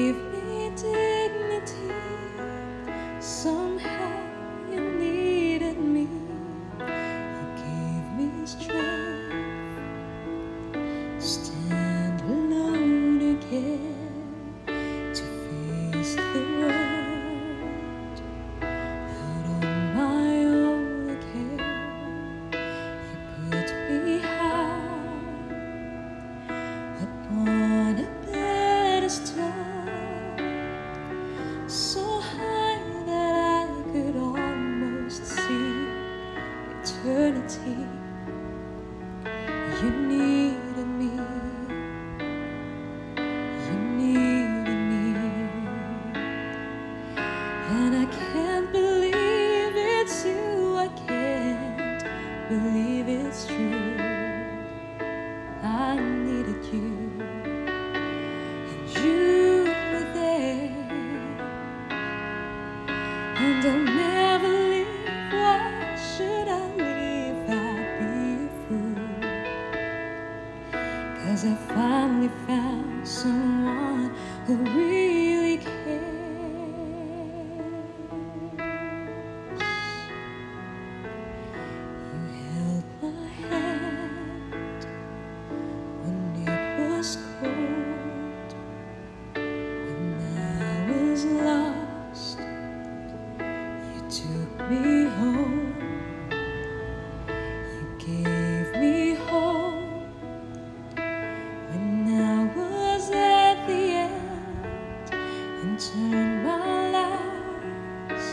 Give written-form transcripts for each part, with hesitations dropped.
gave me dignity. Somehow you needed me. You gave me strength to stand alone again, to face the world out on my own again. You put me high upon a pedestal, so high that I could almost see eternity. You needed me, you needed me, and I can't believe it's you, I can't believe it's true. I needed you, and you were there, and I'll never leave. Why should I leave? I'd be a fool, 'cause I finally found someone who really cares. You held my hand when it was cold, when I was lost. You took me home, you gave me hope when I was at the end, and turned my lives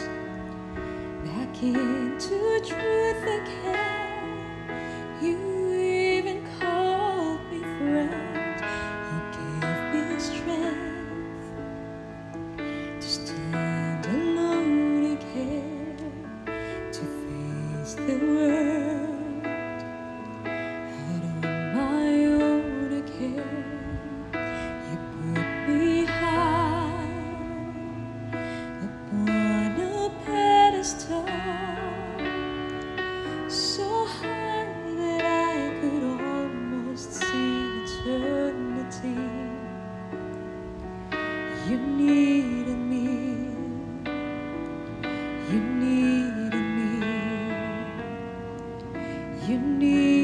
back into truth again. You even called me friend. You gave me strength to stand alone again, to face the world out on my own again. You put me high upon a pedestal, so high that I could almost see eternity. You needed me, you needed me, you needed